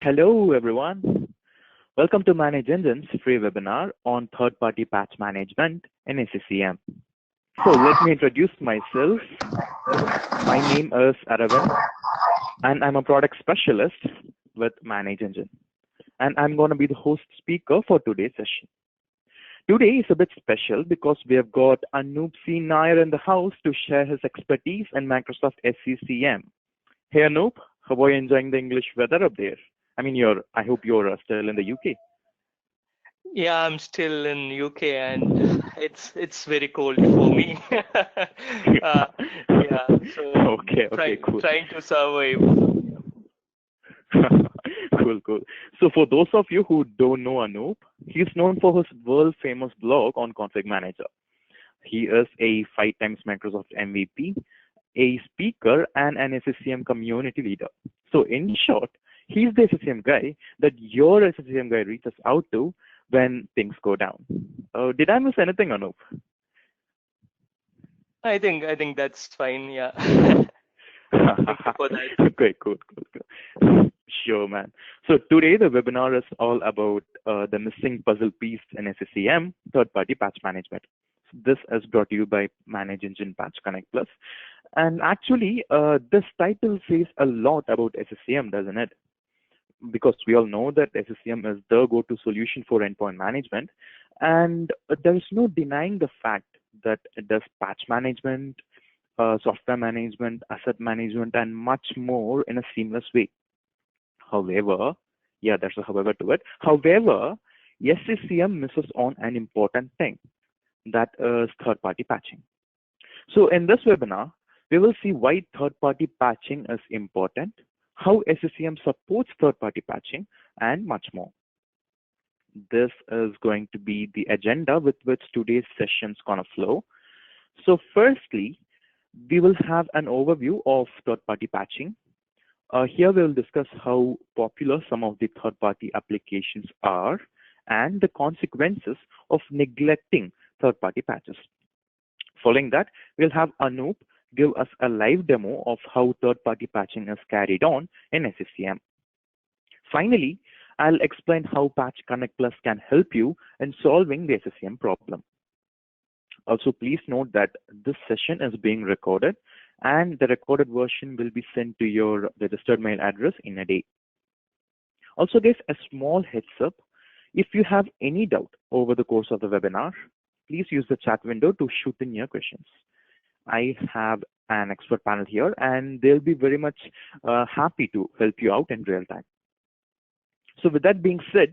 Hello, everyone. Welcome to ManageEngine's free webinar on third-party patch management in SCCM. So let me introduce myself. My name is Aravind, and I'm a product specialist with ManageEngine. And I'm going to be the host speaker for today's session. Today is a bit special because we have got Anoop C Nair in the house to share his expertise in Microsoft SCCM. Hey Anoop, how are you enjoying the English weather up there? I hope you're still in the UK. Yeah, I'm still in UK and it's very cold for me. Yeah, so Cool. trying to survive. Cool. So for those of you who don't know Anoop, he's known for his world-famous blog on Config Manager. He is a 5 times Microsoft MVP, a speaker, and an SCCM community leader. So in short, he's the SCCM guy that your SCCM guy reaches out to when things go down. Did I miss anything, Anoop? I think that's fine. Yeah. Thank you for that. Okay, cool. Sure, man. So today the webinar is all about the missing puzzle piece in SCCM, third-party patch management. This is brought to you by ManageEngine Patch Connect Plus. And actually, this title says a lot about SCCM, doesn't it? Because we all know that SCCM is the go-to solution for endpoint management. And there is no denying the fact that it does patch management, software management, asset management, and much more in a seamless way. However, yeah, there's a however to it. However, SCCM misses on an important thing, that is third-party patching. So in this webinar, we will see why third-party patching is important, how SCCM supports third-party patching, and much more. This is going to be the agenda with which today's session is going to flow. So firstly, we will have an overview of third-party patching. Here we will discuss how popular some of the third-party applications are and the consequences of neglecting third-party patches. Following that, we'll have Anoop give us a live demo of how third-party patching is carried on in SCCM. Finally, I'll explain how Patch Connect Plus can help you in solving the SCCM problem. Also, please note that this session is being recorded and the recorded version will be sent to your registered mail address in a day. Also, guys, a small heads up. If you have any doubt over the course of the webinar, please use the chat window to shoot in your questions. I have an expert panel here and they'll be very much happy to help you out in real time. So with that being said,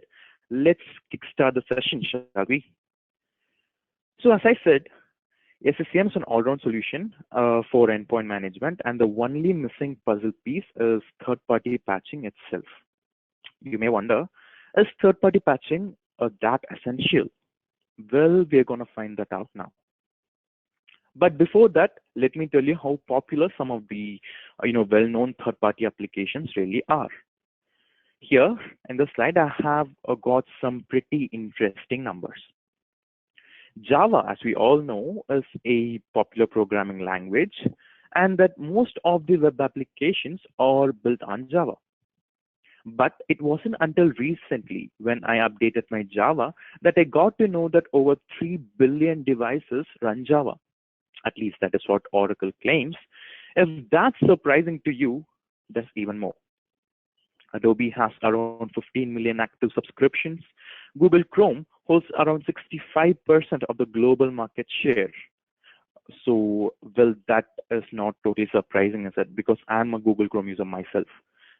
let's kickstart the session, shall we? So as I said, SCCM is an all-round solution for endpoint management, and the only missing puzzle piece is third-party patching itself. You may wonder, is third-party patching that essential? Well, we're going to find that out now. But before that, let me tell you how popular some of the well-known third-party applications really are. Here in the slide, I have got some pretty interesting numbers. Java, as we all know, is a popular programming language, and that most of the web applications are built on Java. But it wasn't until recently when I updated my Java that I got to know that over 3 billion devices run Java. At least that is what Oracle claims. If that's surprising to you, there's even more. Adobe has around 15 million active subscriptions. Google Chrome holds around 65% of the global market share. So, well, that is not totally surprising, is it? Because I'm a Google Chrome user myself.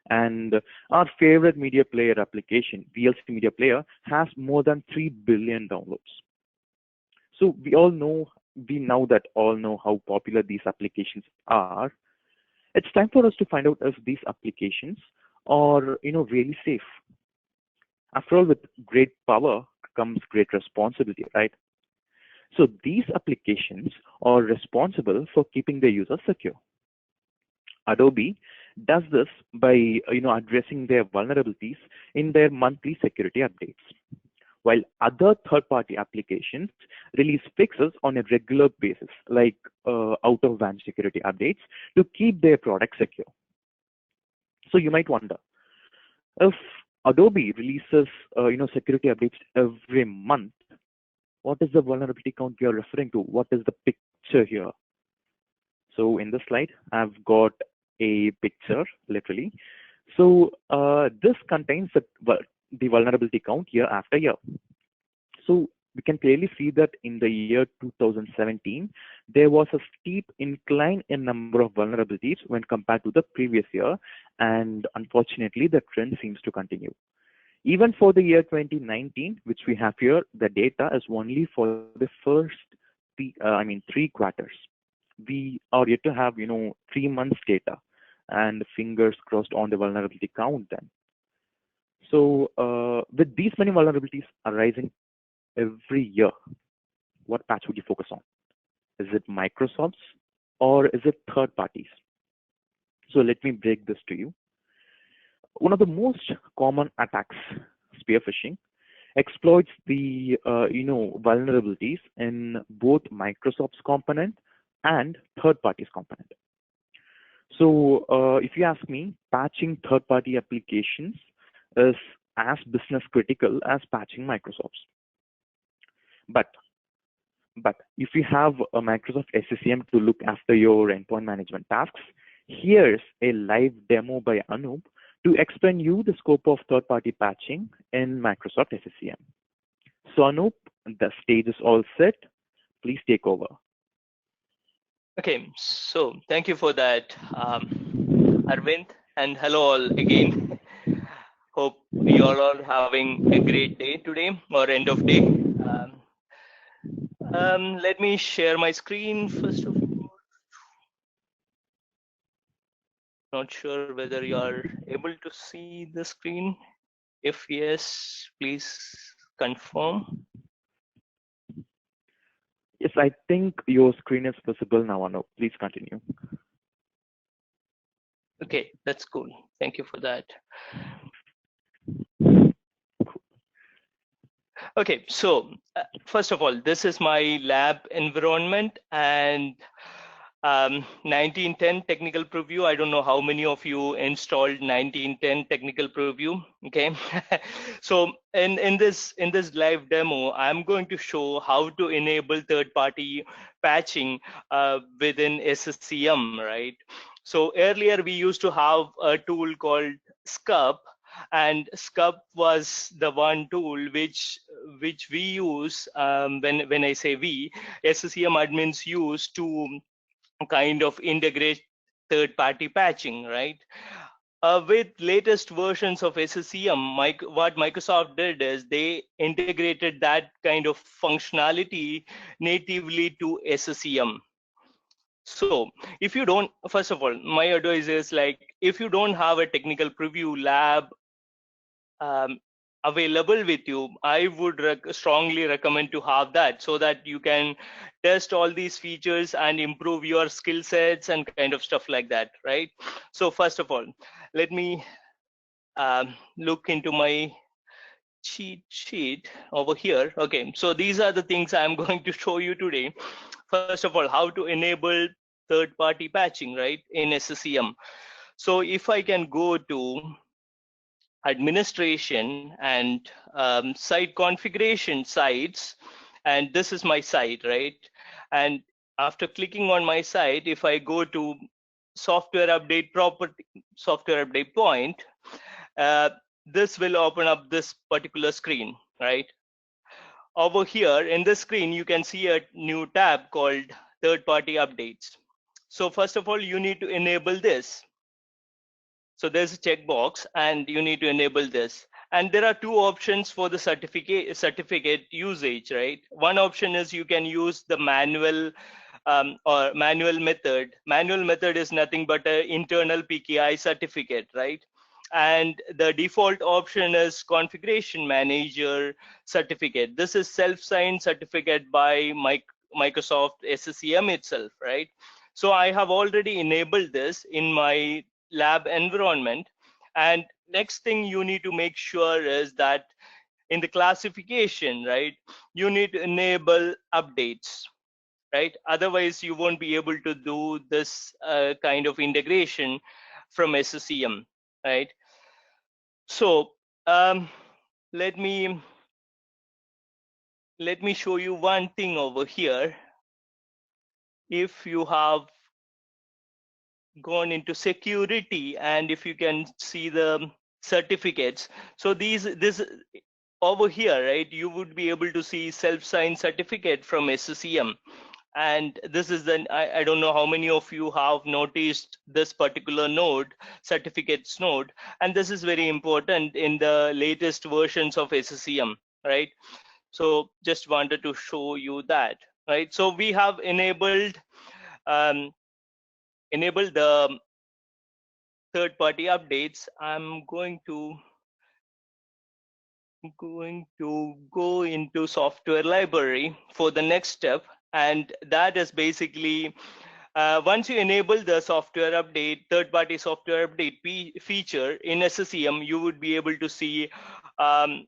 And our favorite media player application, VLC Media Player, has more than 3 billion downloads. So we now all know how popular these applications are. It's time for us to find out if these applications are really safe. After all, with great power comes great responsibility, right? So these applications are responsible for keeping their users secure. Adobe does this by addressing their vulnerabilities in their monthly security updates, while other third-party applications release fixes on a regular basis, like out-of-band security updates, to keep their product secure. So you might wonder, if Adobe releases, security updates every month. What is the vulnerability count you're referring to? What is the picture here? So in this slide, I've got a picture, literally. So this contains the vulnerability count year after year. So we can clearly see that in the year 2017, there was a steep incline in number of vulnerabilities when compared to the previous year, and unfortunately, the trend seems to continue. Even for the year 2019, which we have here, the data is only for the first 3 quarters. We are yet to have 3 months data, and fingers crossed on the vulnerability count then. So with these many vulnerabilities arising every year, what patch would you focus on? Is it Microsoft's or is it third parties? So let me break this to you. One of the most common attacks, spear phishing, exploits the vulnerabilities in both Microsoft's component and third parties component. So if you ask me, patching third party applications is as business critical as patching Microsoft's. But if you have a Microsoft SCCM to look after your endpoint management tasks, here's a live demo by Anoop to explain you the scope of third-party patching in Microsoft SCCM. So Anoop, the stage is all set. Please take over. Okay, so thank you for that, Arvind, and hello all again. Hope you all are having a great day today or end of day. Let me share my screen first of all. Not sure whether you are able to see the screen. If yes, please confirm. Yes, I think your screen is visible now, Anoop. Please continue. Okay, that's cool. Thank you for that. Okay, so first of all, this is my lab environment and 1910 technical preview. I don't know how many of you installed 1910 technical preview. Okay, so in this live demo, I'm going to show how to enable third-party patching within SCCM, right? So earlier we used to have a tool called SCUP, and SCUP was the one tool which we use when I say we, SCCM admins use to kind of integrate third-party patching, right? With latest versions of SCCM, what Microsoft did is they integrated that kind of functionality natively to SCCM. So if you don't, first of all, my advice is like, if you don't have a technical preview lab available with you, I would strongly recommend to have that so that you can test all these features and improve your skill sets and kind of stuff like that, right? So first of all, let me look into my cheat sheet over here. Okay, so these are the things I'm going to show you today. First of all, how to enable third-party patching, right, in SCCM. So if I can go to administration and site configuration sites, and this is my site, right? And after clicking on my site, if I go to software update property, software update point, this will open up this particular screen, right? Over here in this screen, you can see a new tab called third-party updates. So first of all, you need to enable this. So there's a checkbox and you need to enable this. And there are two options for the certificate usage, right? One option is you can use the manual or manual method. Manual method is nothing but an internal PKI certificate, right? And the default option is configuration manager certificate. This is self-signed certificate by Microsoft SCCM itself, right? So I have already enabled this in my lab environment. And next thing you need to make sure is that in the classification, right, you need to enable updates, right? Otherwise, you won't be able to do this kind of integration from SCCM, right? So um, let me show you one thing over here. If you have gone into security, and if you can see the certificates, so this over here, right, you would be able to see self-signed certificate from SCCM. And this is I don't know how many of you have noticed this particular node, certificates node, and this is very important in the latest versions of SCCM, right? So just wanted to show you that, right? So we have um, enabled the third-party updates. I'm going to go into software library for the next step, and that is basically once you enable the software update, third-party software update feature in SCCM, you would be able to see um,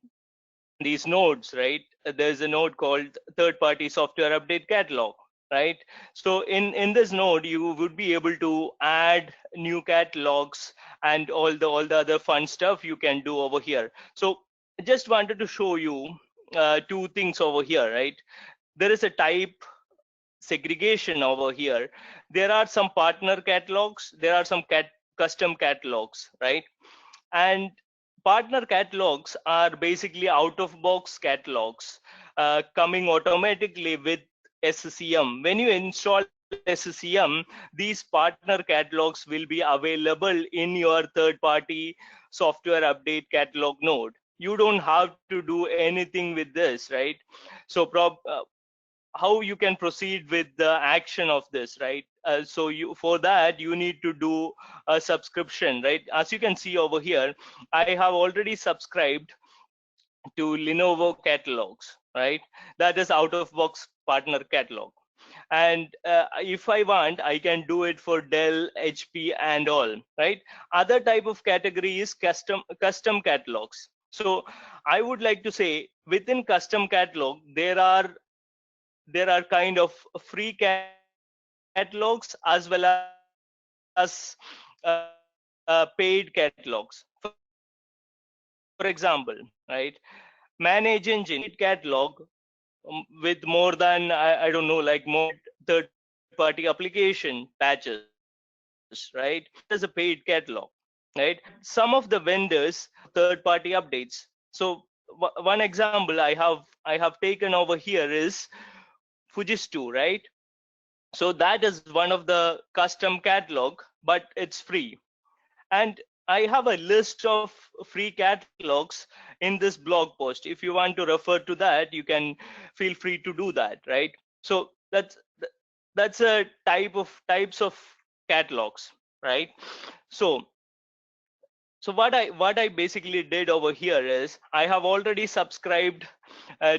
these nodes, right? There's a node called third-party software update catalog, right? So in this node, you would be able to add new catalogs and all the other fun stuff you can do over here. So I just wanted to show you two things over here, right? There is a type segregation over here. There are some partner catalogs, there are some custom catalogs, right? And partner catalogs are basically out of box catalogs coming automatically with SCCM. When you install SCCM, these partner catalogs will be available in your third party software update catalog node. You don't have to do anything with this, right? So how you can proceed with the action of this, right? So you, for that, you need to do a subscription, right? As you can see over here, I have already subscribed to Lenovo catalogs, right? That is out of box partner catalog. And if I want, I can do it for Dell, HP, and all, right? Other type of category is custom catalogs. So I would like to say, within custom catalog, there are kind of free catalogs as well as paid catalogs. For example, right? ManageEngine is a paid catalog with more than I don't know, like more third-party application patches, right? That is a paid catalog, right? But some of the vendors have third-party updates. So one example I have taken over here is Fujistu, right? So that is one of the custom catalog, but it's free. And I have a list of free catalogs in this blog post. If you want to refer to that, you can feel free to do that, right? So that's a types of catalogs, right? So what I basically did over here is I have already subscribed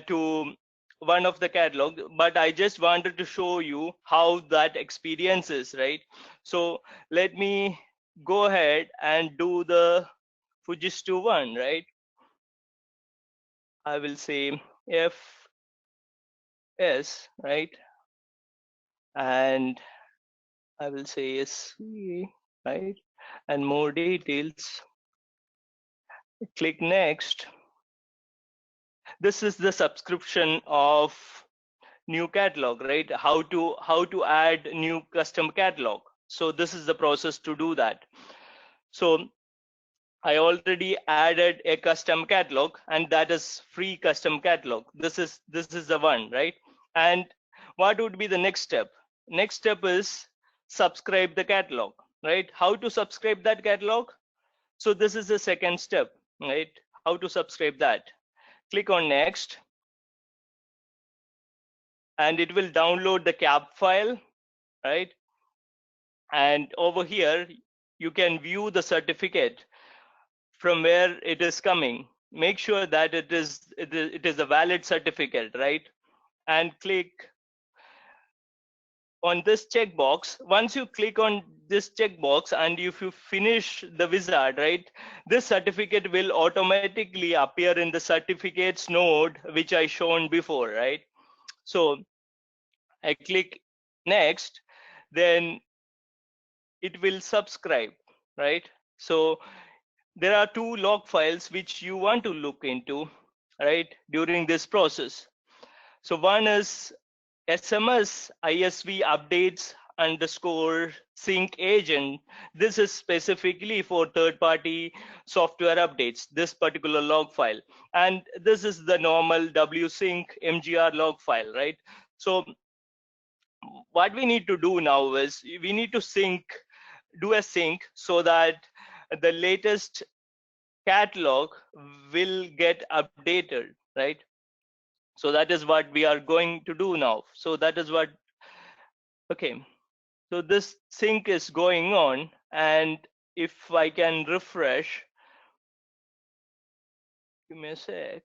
to one of the catalog, but I just wanted to show you how that experience is, right? So let me go ahead and do the Fujistu one, right? I will say FS, right? And I will say SC, right? And more details. Click next. This is the subscription of new catalog, right? How to add new custom catalog. So this is the process to do that. So I already added a custom catalog, and that is free custom catalog. This is the one, right? And what would be the next step? Next step is subscribe the catalog, right? How to subscribe that catalog? So this is the second step, right? How to subscribe that? Click on next, and it will download the cap file, right? And over here, you can view the certificate from where it is coming. Make sure that it is a valid certificate, right? And click on this checkbox. Once you click on this checkbox, and if you finish the wizard, right, this certificate will automatically appear in the certificates node, which I shown before, right? So I click next, then it will subscribe, right? So there are two log files which you want to look into, right, during this process. So one is SMS ISV updates underscore sync agent. This is specifically for third-party software updates, this particular log file. And this is the normal wsync mgr log file, right? So what we need to do now is we need to do a sync so that the latest catalog will get updated, right? So that is what we are going to do now. So that is what, okay. So this sync is going on, and if I can refresh, give me a sec.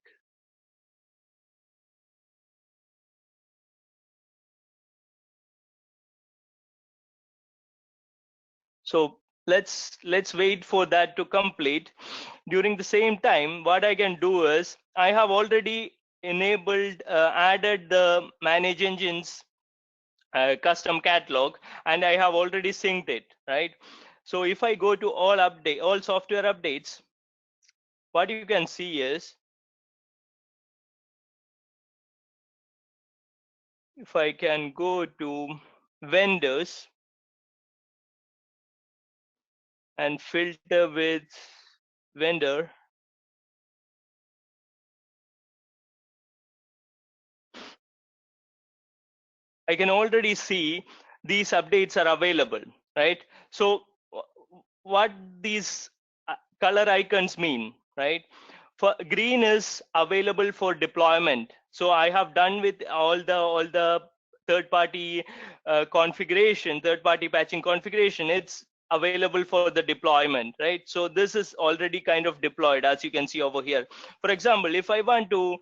So let's wait for that to complete. During the same time, what I can do is I have already enabled, added the Manage Engines custom catalog, and I have already synced it, right? So if I go to all software updates, what you can see is, if I can go to vendors and filter with vendor, I can already see these updates are available, right? So what these color icons mean, right? For green is available for deployment. So I have done with all the third-party configuration, third-party patching configuration. It's available for the deployment, right? So this is already kind of deployed, as you can see over here. For example, if I want to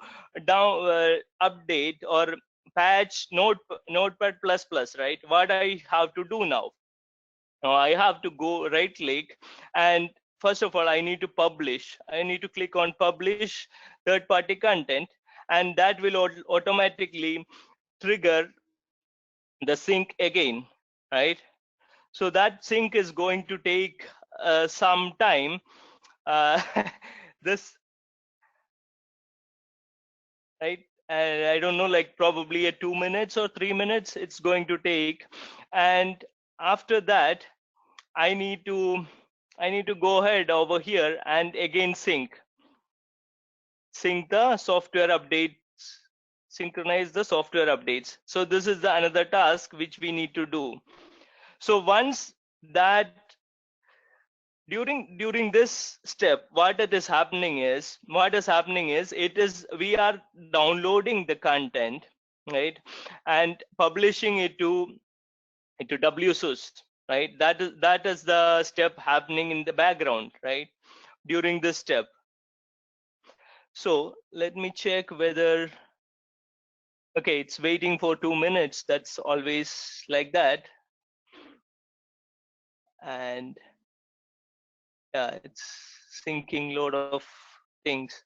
update or patch Notepad++, right? What I have to do now? Now I have to go right click, and first of all, I need to publish. I need to click on publish third party content, and that will automatically trigger the sync again, right? So that sync is going to take some time. Uh, this, right? And I don't know, like probably a 2 minutes or 3 minutes it's going to take. And after that, I need to go ahead over here and again sync the software updates, synchronize the software updates. So this is the another task which we need to do. So once that, during this step, what is happening is we are downloading the content, right, and publishing it to WSUS, right? That is the step happening in the background, right, during this step. So let me check whether, okay, it's waiting for 2 minutes. That's always like that. And yeah, it's syncing load of things.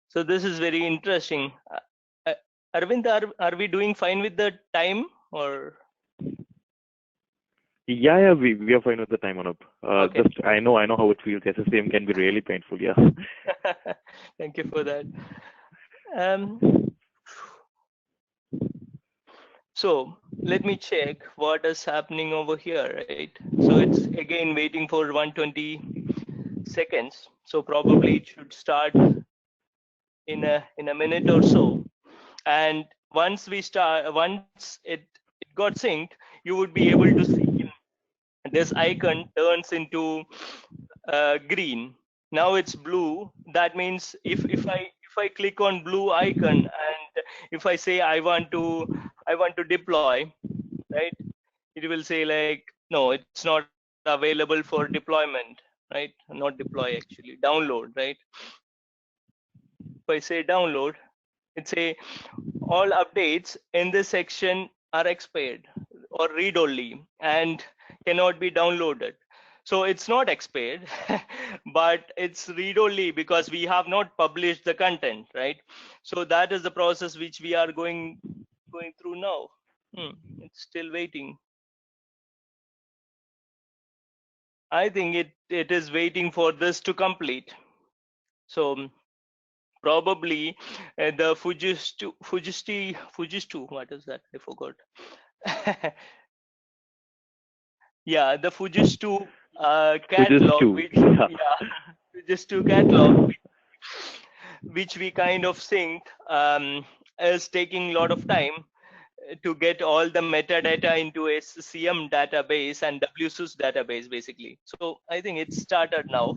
So this is very interesting. Arvind, are we doing fine with the time, or? Yeah, we are fine with the time, Anoop. Okay. Just I know how it feels. SCCM can be really painful. Yeah. Thank you for that. So let me check what is happening over here, right? So it's again waiting for 120 seconds. So probably it should start in a minute or so. And once it got synced, you would be able to see this icon turns into green. Now it's blue. That means if I click on blue icon, and if I say I want to deploy, right, it will say like, no, it's not available for deployment, right? Not deploy, actually download, right? If I say download, it say all updates in this section are expired or read only and cannot be downloaded. So it's not expired, but it's read only because we have not published the content, right? So that is the process which we are going through now. It's still waiting. I think it is waiting for this to complete. So probably the Fujistu, what is that? I forgot. Yeah, the Fujistu Just catalog, two. which, Yeah. yeah, Fujistu catalog, which we kind of sync, is taking a lot of time to get all the metadata into SCCM database and WSUS database, basically. So I think it's started now,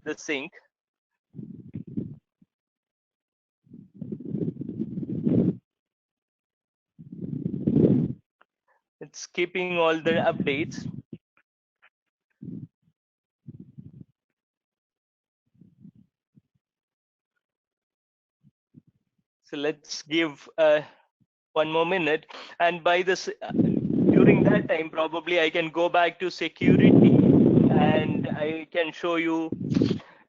the sync. It's keeping all the updates. So let's give one more minute. And by this, during that time, probably I can go back to security and I can show you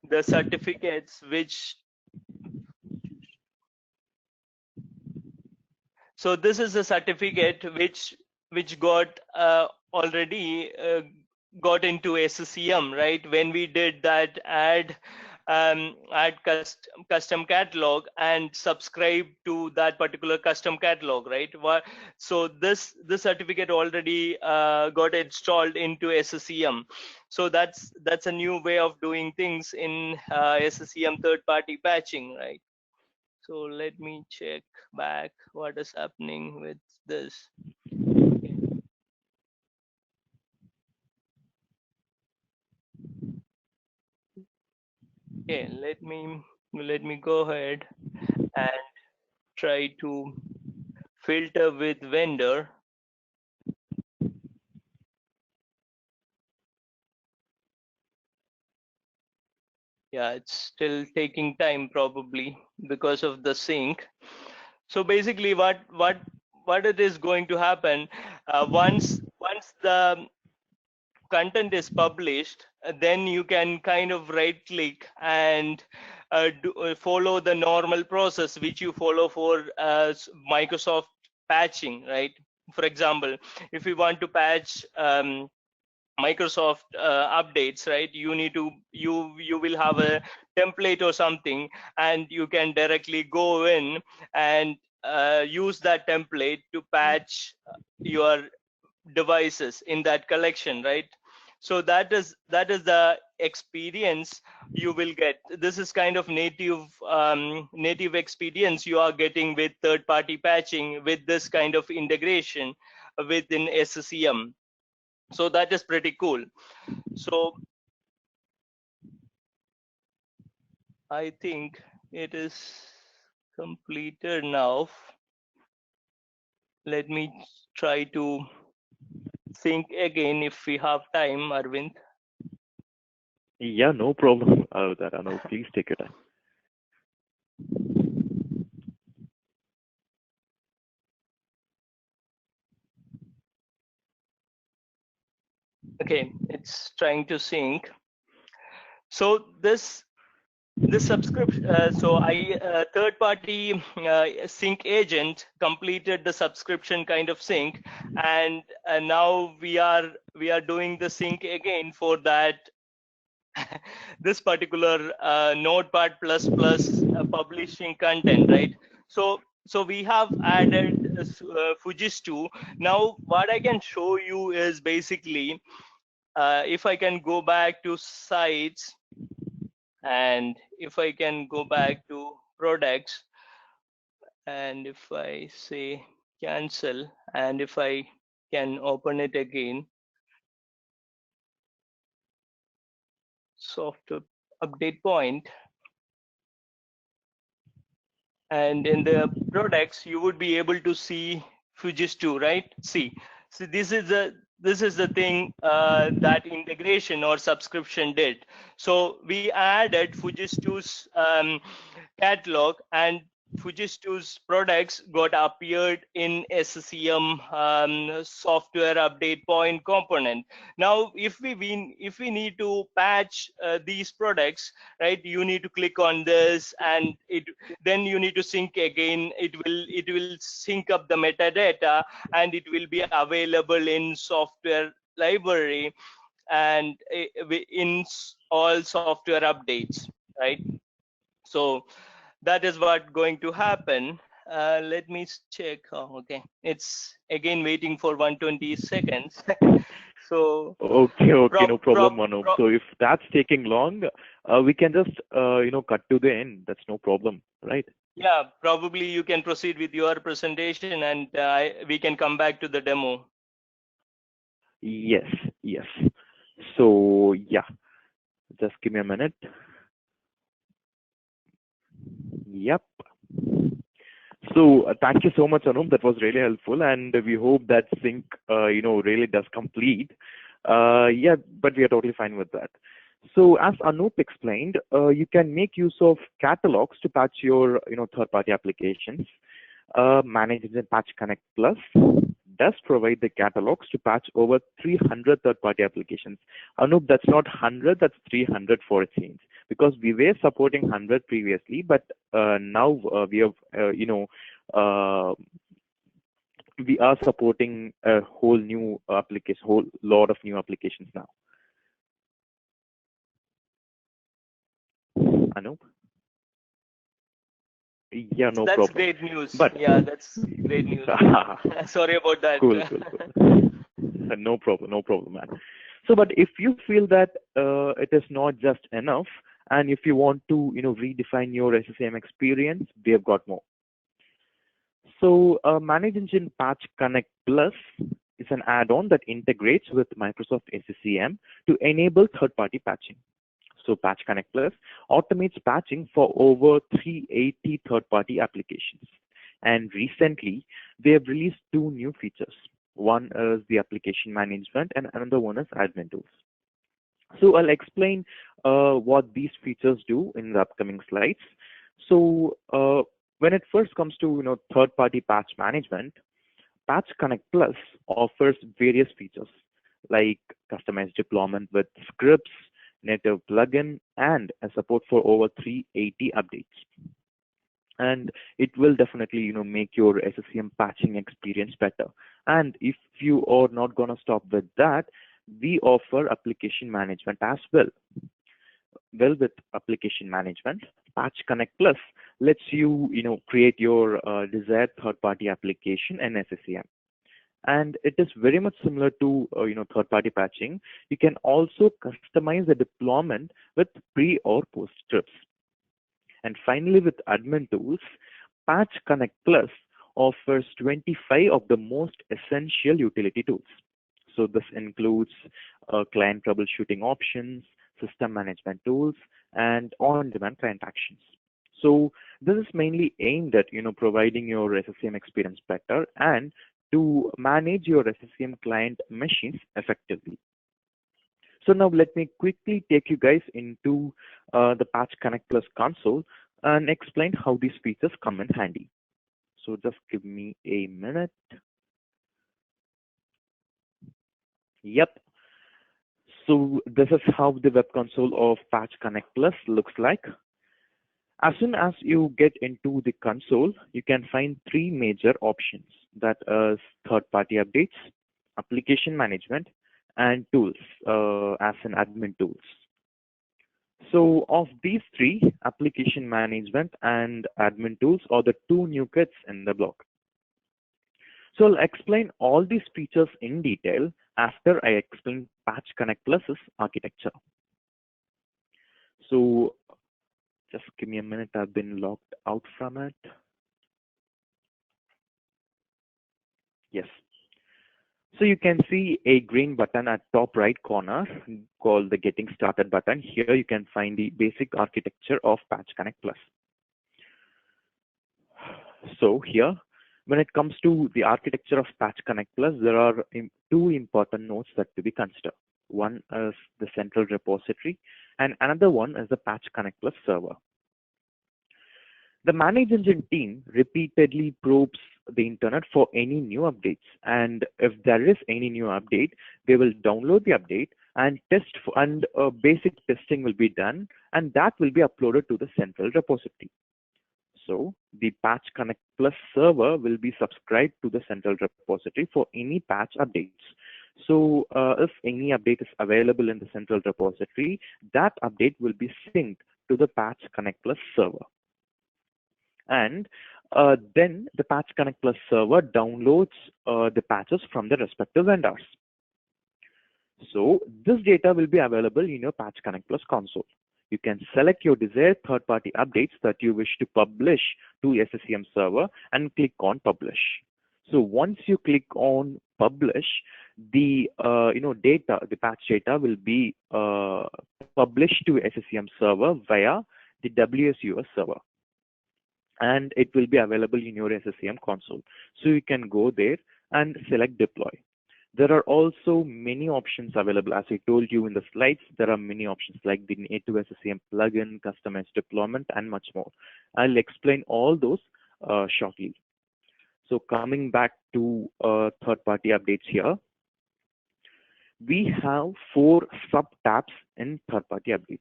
the certificates which. So this is a certificate which got already got into SCCM, right? When we did that add custom catalog and subscribe to that particular custom catalog, right? So this certificate already got installed into SCCM. So that's a new way of doing things in SCCM third-party patching, right? So let me check back what is happening with this. Okay. Okay, let me go ahead and try to filter with vendor. Yeah, it's still taking time probably because of the sync. So basically what it is going to happen, once the content is published, then you can kind of right click and follow the normal process which you follow for Microsoft patching, right? For example, if you want to patch Microsoft updates, right, you will have a template or something, and you can directly go in and use that template to patch your devices in that collection, right? So that is the experience you will get. This is kind of native experience you are getting with third party patching with this kind of integration within SCCM. So that is pretty cool. So I think it is completed now. Let me try to think again if we have time, Arvind. Yeah, no problem. That I know. Please take your time. Okay, it's trying to sync. So this subscription, so I third party sync agent completed the subscription kind of sync, and now we are doing the sync again for that this particular Notepad++ publishing content, right? So we have added Fujistu. Now what I can show you is basically if I can go back to sites, and if I can go back to products, and if I say cancel, and if I can open it again, software update point, and in the products you would be able to see Fujistu, right? See, so this is the thing that integration or subscription did. So we added Fujistu's catalog, and Fujistu's products got appeared in SCCM software update point component. Now, if we need to patch these products, right, you need to click on this, and then you need to sync again. It will sync up the metadata, and it will be available in software library. and all software updates, right? So that is what going to happen. Let me check. Oh, okay, it's again waiting for 120 seconds. So Okay, okay, no prop problem, prop Anoop. prop So if that's taking long, we can just cut to the end. That's no problem, right? yeah, probably you can proceed with your presentation, and we can come back to the demo. Yes, yes. So yeah, just give me a minute. Yep. So thank you so much, Anup. That was really helpful, and we hope that sync, really does complete. Yeah, but we are totally fine with that. So as Anup explained, you can make use of catalogs to patch your, third-party applications. ManageEngine Patch Connect Plus does provide the catalogs to patch over 300 third-party applications. Anup, that's not 100, that's 300 for a change, because we were supporting 100 previously, but now we have, we are supporting a whole new application, whole lot of new applications now. Anup? Yeah, no That's problem. great news. But Yeah, that's great news. Sorry about that. cool, cool, cool. No problem, no problem, man. So, but if you feel that it is not just enough, and if you want to, redefine your SCCM experience, we have got more. So, ManageEngine Patch Connect Plus is an add-on that integrates with Microsoft SCCM to enable third-party patching. So, Patch Connect Plus automates patching for over 380 third-party applications. And recently, they have released two new features. One is the application management, and another one is admin tools. So I'll explain what these features do in the upcoming slides. So when it first comes to third-party patch management, Patch Connect Plus offers various features like customized deployment with scripts, native plugin, and a support for over 380 updates. And it will definitely make your SCCM patching experience better. And if you are not going to stop with that, we offer application management as well. Well, with application management, Patch Connect Plus lets you create your desired third-party application in SCCM. And it is very much similar to third-party patching. You can also customize the deployment with pre or post scripts. And finally, with admin tools, Patch Connect Plus offers 25 of the most essential utility tools. So this includes client troubleshooting options, system management tools, and on-demand client actions. So this is mainly aimed at providing your SCCM experience better and to manage your SCCM client machines effectively. So now let me quickly take you guys into the Patch Connect Plus console and explain how these features come in handy. So just give me a minute. Yep. So this is how the web console of Patch Connect Plus looks like. As soon as you get into the console, you can find three major options, that is third-party updates, application management, and tools as in admin tools. So of these three, application management and admin tools are the two new kits in the block. So I'll explain all these features in detail after I explain Patch Connect Plus's architecture. So just give me a minute, I've been logged out from it. Yes. So you can see a green button at top right corner called the Getting Started button. Here you can find the basic architecture of Patch Connect Plus. So here, when it comes to the architecture of Patch Connect Plus, there are two important nodes that to be considered. One is the central repository, and another one is the Patch Connect Plus server. The ManageEngine team repeatedly probes the internet for any new updates, and if there is any new update, they will download the update and test and basic testing will be done, and that will be uploaded to the central repository. So the Patch Connect Plus server will be subscribed to the central repository for any patch updates. So if any update is available in the central repository, that update will be synced to the Patch Connect Plus server. And then the Patch Connect Plus server downloads the patches from the respective vendors. So this data will be available in your Patch Connect Plus console. You can select your desired third-party updates that you wish to publish to SCCM server and click on Publish. So once you click on Publish, the data, the patch data will be published to SCCM server via the WSUS server, and it will be available in your SCCM console. So you can go there and select Deploy. There are also many options available. As I told you in the slides, there are many options like the native SCCM plugin, customized deployment, and much more. I'll explain all those shortly. So coming back to third-party updates here, we have 4 sub-tabs in third-party updates.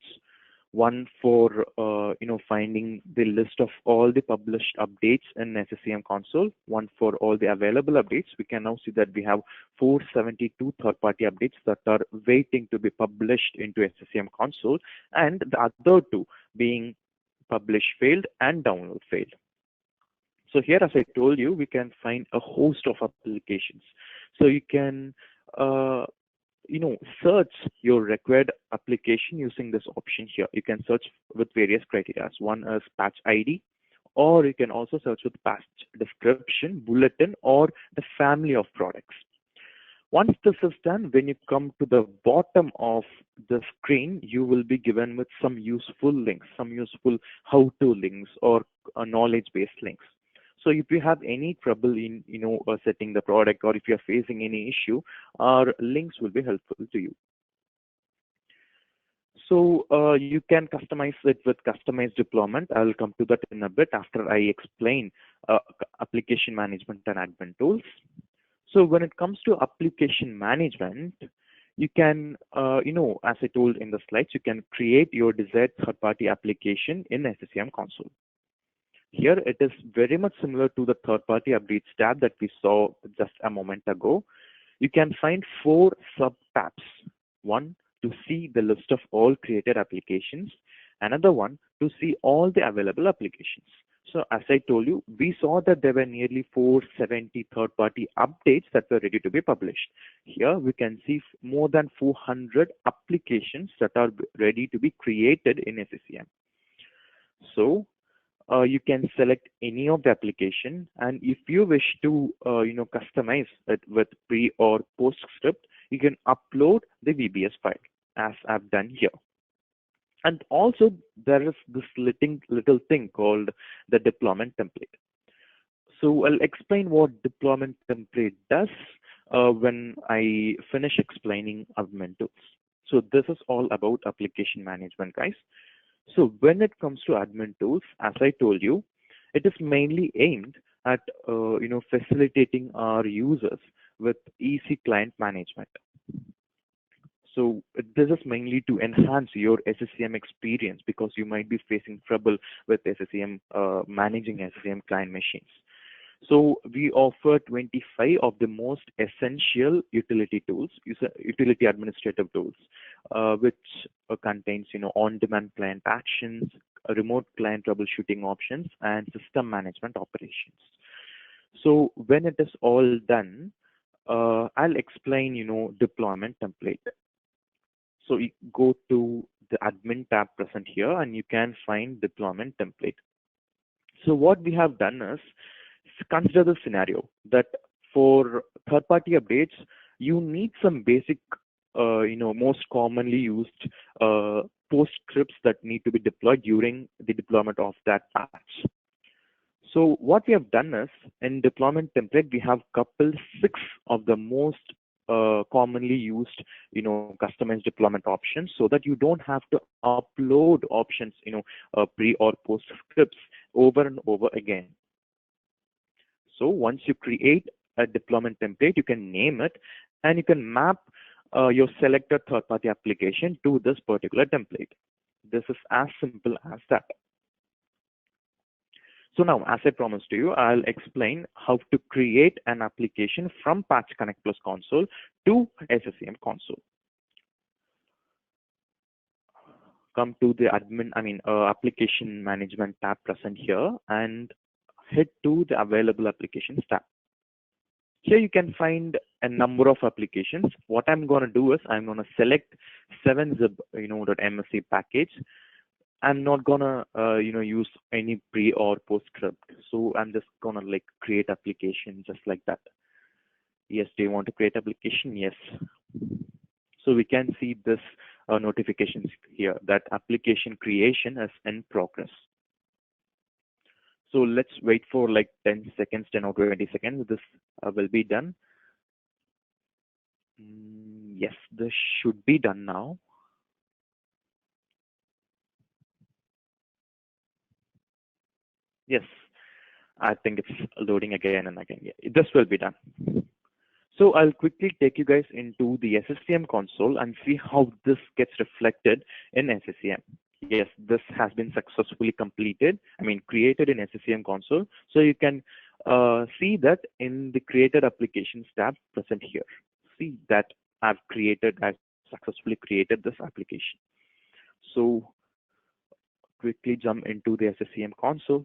One for finding the list of all the published updates in SCCM console. One for all the available updates. We can now see that we have 472 third-party updates that are waiting to be published into SCCM console, and the other 2 being publish failed and download failed. So here, as I told you, we can find a host of applications. So you can search your required application using this option here. You can search with various criteria. One is patch ID, or you can also search with patch description, bulletin, or the family of products. Once this is done, when you come to the bottom of the screen, you will be given with some useful links, some useful how-to links or knowledge-based links. So if you have any trouble in setting the product, or if you're facing any issue, our links will be helpful to you. So you can customize it with customized deployment. I'll come to that in a bit after I explain application management and admin tools. So when it comes to application management, you can, as I told in the slides, you can create your desired third-party application in SCCM console. Here, it is very much similar to the third-party updates tab that we saw just a moment ago. You can find 4 sub-tabs. One, to see the list of all created applications. Another one, to see all the available applications. So as I told you, we saw that there were nearly 470 third-party updates that were ready to be published. Here, we can see more than 400 applications that are ready to be created in SCCM. So you can select any of the application, and if you wish to customize it with pre or post script, you can upload the VBS file as I've done here. And also there is this little thing called the deployment template. So I'll explain what deployment template does when I finish explaining admin tools. So this is all about application management, guys. So when it comes to admin tools, as I told you, it is mainly aimed at facilitating our users with easy client management. So this is mainly to enhance your SCCM experience, because you might be facing trouble with SCCM managing SCCM client machines. So we offer 25 of the most essential utility tools, utility administrative tools, which contains on-demand client actions, remote client troubleshooting options, and system management operations. So when it is all done, I'll explain deployment template. So you go to the admin tab present here, and you can find deployment template. So what we have done is, consider the scenario that for third-party updates, you need some basic, most commonly used post scripts that need to be deployed during the deployment of that patch. So what we have done is, in deployment template, we have coupled 6 of the most commonly used, customized deployment options, so that you don't have to upload options, pre or post scripts over and over again. So once you create a deployment template, you can name it, and you can map your selected third-party application to this particular template. This is as simple as that. So now, as I promised to you, I'll explain how to create an application from Patch Connect Plus console to SCCM console. Come to the application management tab present here and head to the available applications tab. Here you can find a number of applications. What I'm going to do is I'm going to select 7-zip, .msc package. I'm not gonna, use any pre or post script. So I'm just gonna like create application just like that. Yes, do you want to create application? Yes. So we can see this notifications here that application creation is in progress. So let's wait for like 10 seconds, 10 or 20 seconds. This will be done. Yes, this should be done now. Yes, I think it's loading again and again. Yeah, this will be done. So I'll quickly take you guys into the SCCM console and see how this gets reflected in SCCM. Yes, this has been successfully created in SCCM console. So you can see that in the created applications tab present here. See that I've successfully created this application. So quickly jump into the SCCM console.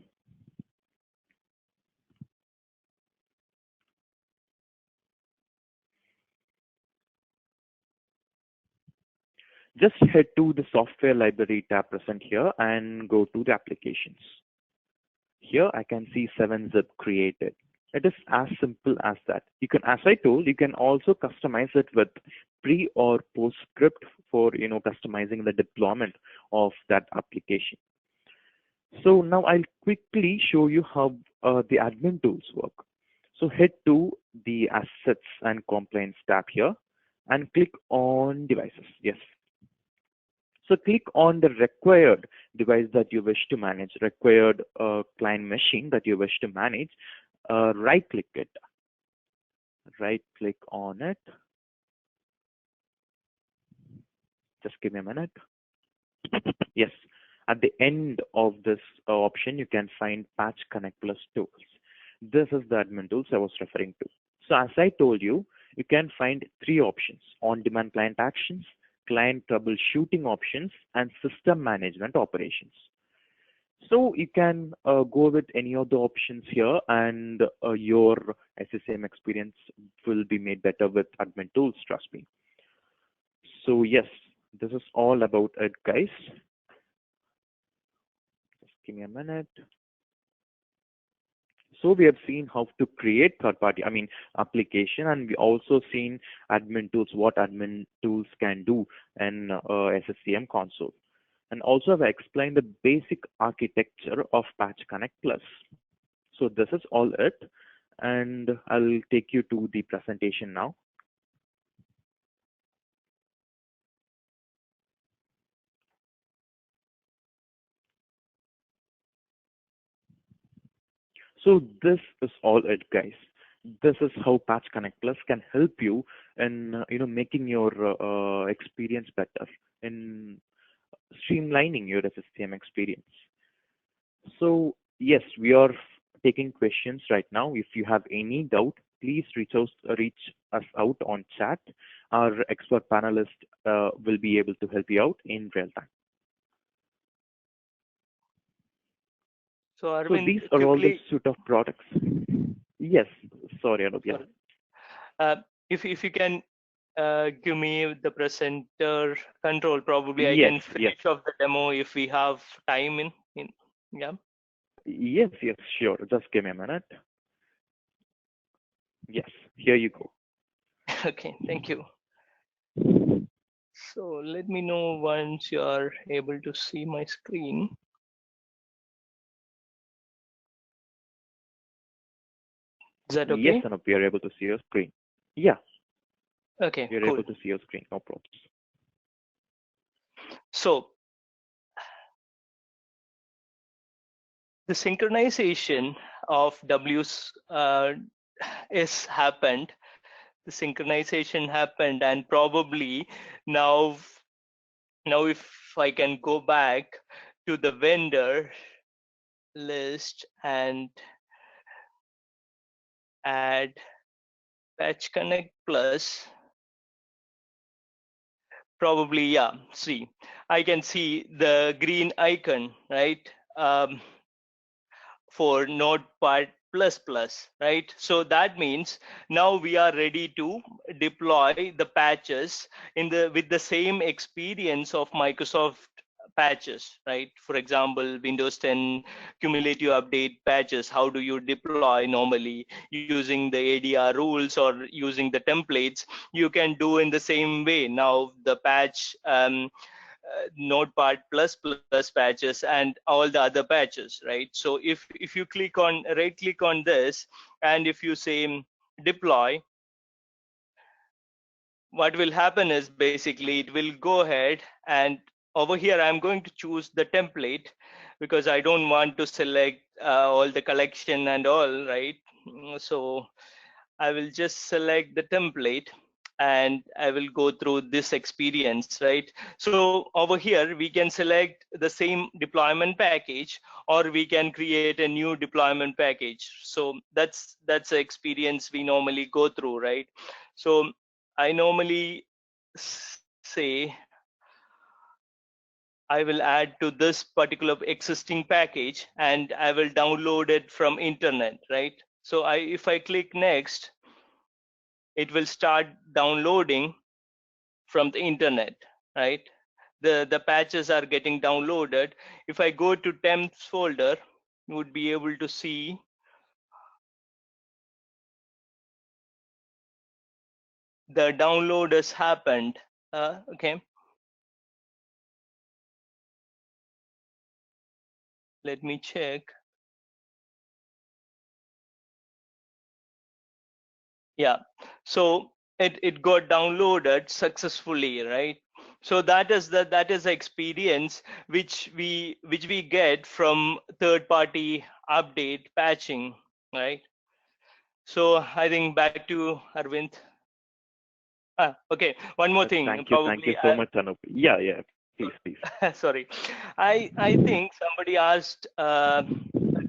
Just head to the software library tab present here and go to the applications. Here I can see 7-zip created. It is as simple as that. You can, as I told, you can also customize it with pre or post script for customizing the deployment of that application. So now I'll quickly show you how the admin tools work. So head to the assets and compliance tab here and click on devices. Yes. So click on the required device that you wish to manage, required client machine that you wish to manage. Right click it. Right click on it. Just give me a minute. Yes. At the end of this option, you can find Patch Connect Plus tools. This is the admin tools I was referring to. So as I told you, you can find 3 options: on-demand client actions, client troubleshooting options, and system management operations. So you can go with any of the options here, and your SCCM experience will be made better with admin tools, trust me. So yes, this is all about it, guys. Just give me a minute. So we have seen how to create third-party, application, and we also seen admin tools, what admin tools can do in SCCM console. And also I've explained the basic architecture of Patch Connect Plus. So this is all it, and I'll take you to the presentation now. So this is all it, guys. This is how Patch Connect Plus can help you in making your experience better, in streamlining your SCCM experience. So yes, we are taking questions right now. If you have any doubt, please reach us out on chat. Our expert panelist will be able to help you out in real time. So Arvind, these are all the suite of products. Yes, sorry, Anoop. Yeah. If you can give me the presenter control, probably I Yes, can finish off the demo if we have time in yeah. Yes, sure. Just give me a minute. Yes, here you go. Okay, thank you. So let me know once you are able to see my screen. Is that okay? Yes, Anoop, we are able to see your screen. Yeah. Okay, we are cool. able to see your screen, no problems. So the synchronization of W's is happened. The synchronization happened, and probably now if I can go back to the vendor, list and add Patch Connect Plus. Probably, yeah. See, I can see the green icon, right? For Notepad++, right? So that means now we are ready to deploy the patches with the same experience of Microsoft patches, right? For example, Windows 10 cumulative update patches. How do you deploy normally using the ADR rules or using the templates? You can do in the same way. Now the patch Notepad++ patches and all the other patches, right? So if you right click on this, and if you say deploy, what will happen is basically it will go ahead, and over here I'm going to choose the template because I don't want to select all the collection and all, right? So I will just select the template and I will go through this experience, right? So over here, we can select the same deployment package, or we can create a new deployment package. So that's the experience we normally go through, right? So I normally say I will add to this particular existing package and I will download it from internet, right? So if I click next, it will start downloading from the internet, right? The patches are getting downloaded. If I go to temps folder, you would be able to see the download has happened. Okay, let me check. Yeah, so it got downloaded successfully, right? So that is the experience which we get from third party update patching, right? So I think back to Arvind. Okay, one more thing, Thank you probably. so much, Anup. Yeah, please, please. Sorry, I think somebody asked a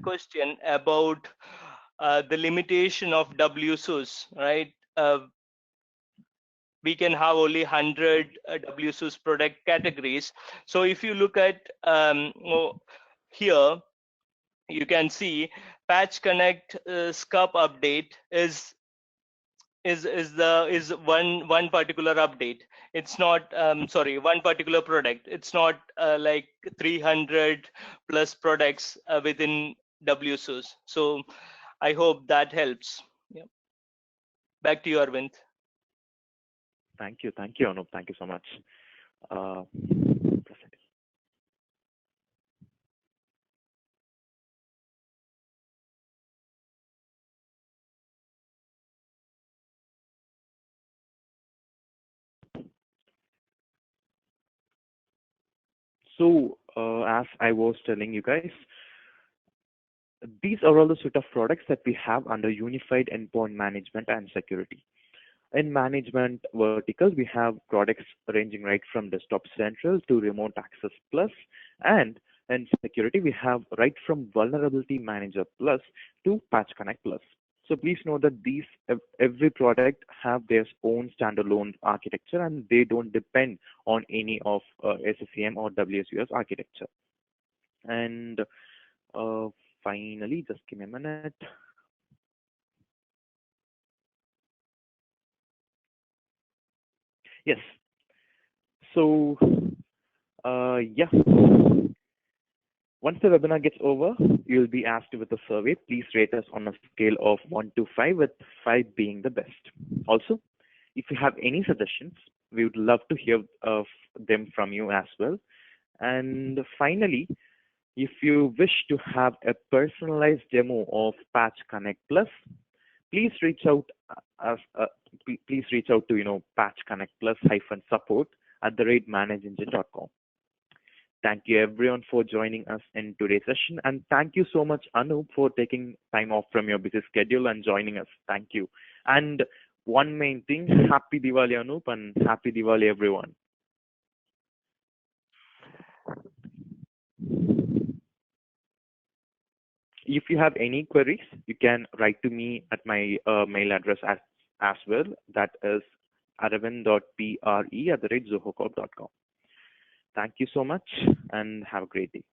question about the limitation of WSUS, right? We can have only 100 WSUS product categories. So if you look at here, you can see Patch Connect SCUP update is one particular update. It's not sorry, one particular product. It's not like 300 plus products within WSUS. So I hope that helps. Yeah. Back to you, Arvind. Thank you, Anup. Thank you so much. Uh, as I was telling you guys, these are all the suite of products that we have under unified endpoint management and security. In management vertical, we have products ranging right from Desktop Central to Remote Access Plus, and in security, we have right from Vulnerability Manager Plus to Patch Connect Plus. So please know that every product have their own standalone architecture, and they don't depend on any of SCCM or WSUS architecture. And uh, finally, just give me a minute. Yes. So, yeah. Once the webinar gets over, you'll be asked with a survey. Please rate us on a scale of 1 to 5, with 5 being the best. Also, if you have any suggestions, we would love to hear them from you as well. And finally, if you wish to have a personalized demo of Patch Connect Plus, please reach out please reach out to Patch Connect Plus support @ ManageEngine.com. Thank you everyone for joining us in today's session, and thank you so much, Anoop, for taking time off from your busy schedule and joining us. Thank you. And one main thing, happy Diwali, Anoop, and happy Diwali, everyone. if you have any queries, you can write to me at my mail address as well. That is aravind.pre@zohocorp.com. Thank you so much and have a great day.